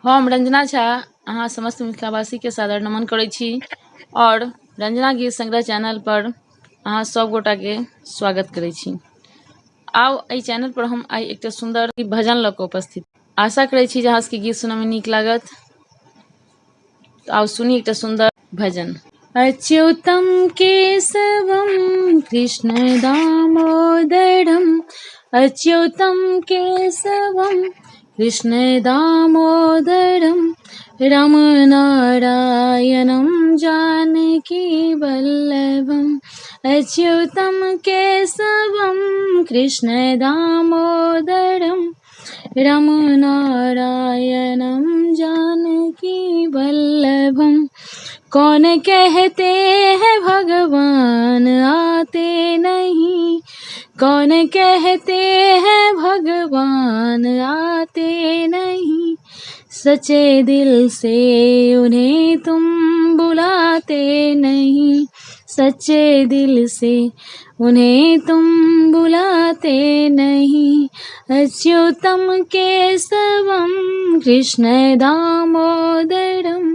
हम रंजना झा अहाँ समस्त मिथिलावासी के सादर नमन करै छी और रंजना गीत संग्रह चैनल पर अहाँ सब गोटा के स्वागत करै छी। आउ एहि चैनल पर हम आई एकटा सुंदर भजन लऽ कऽ उपस्थित। आशा करै छी जे अहाँ सबके गीत सुनय में नीक लागत। तो आउ सुनी एकटा सुंदर भजन। अच्युतम केशवम कृष्ण दामोदरम, अच्युतम केशवम कृष्ण दामोदरम, रामनारायणं जानकी वल्लभम, अच्युतम केशवम कृष्ण दामोदरम, रामनारायणं जानकी वल्लभम। कौन कहते हैं भगवान आते नहीं, कौन कहते हैं भगवान आते नहीं, सच्चे दिल से उन्हें तुम बुलाते नहीं, सच्चे दिल से उन्हें तुम बुलाते नहीं। अच्युतम केशवम कृष्ण दामोदरम,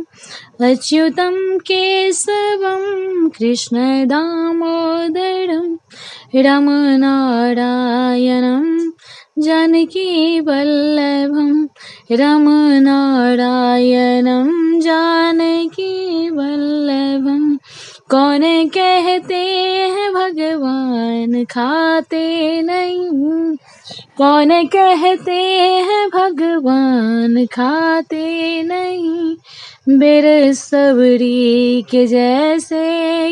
अच्युतम केशवम कृष्ण दामोदरम, रामनारायणं जानकी वल्लभम, रामनारायणं जानकी वल्लभम। कौन कहते हैं भगवान खाते नहीं, कौन कहते हैं भगवान खाते नहीं, बेरसबरी के जैसे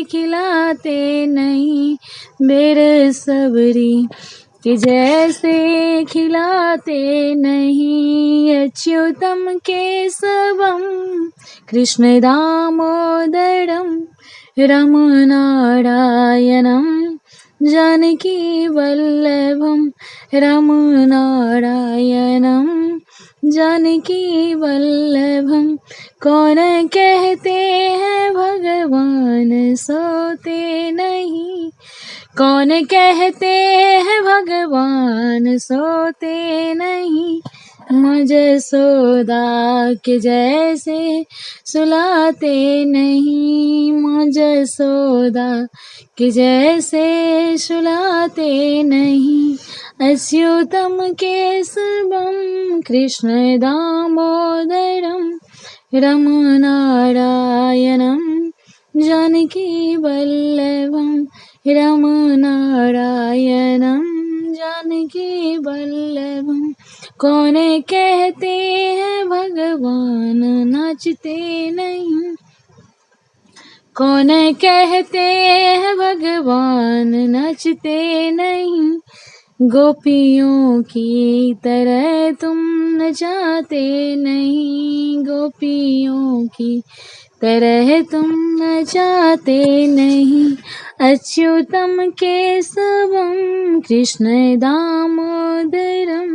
खिलाते नहीं, बेरसबरी के जैसे खिलाते नहीं। अच्युतम केशवम कृष्ण दामोदरम, रामनारायणं जानकी वल्लभम, रामनारायणं जानकी वल्लभम। कौन कहते हैं भगवान सोते नहीं, कौन कहते हैं भगवान सोते नहीं, माँ जसोदा के जैसे सुलाते नहीं, माँ जसोदा के जैसे सुलाते नहीं। अच्युतम केशवम कृष्ण दामोदरम, रामनारायणं जानकी वल्लभम, रामनारायणं जानकी वल्लभम। कौन कहते हैं भगवान नाचते नहीं, कौन कहते हैं भगवान नाचते नहीं, गोपियों की तरह तुम नचाते नहीं, गोपियों की तरह तुम नचाते नहीं। अच्युतम केशवम कृष्ण दामोदरम,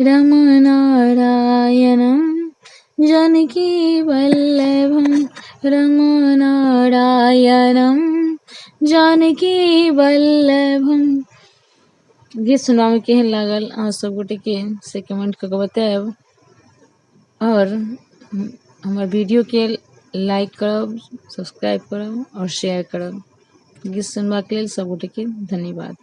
रामनारायणं जानकी वल्लभम, रामनारायणं जानकी वल्लभम। गीत सुनवा में केहन लागल अहाँ सब गोटे के से कमेंट करके बताएब और हमार वीडियो के लाइक करब, सब्सक्राइब करब और शेयर करब। गीत सुनवा के लेल सब गोटे के धन्यवाद।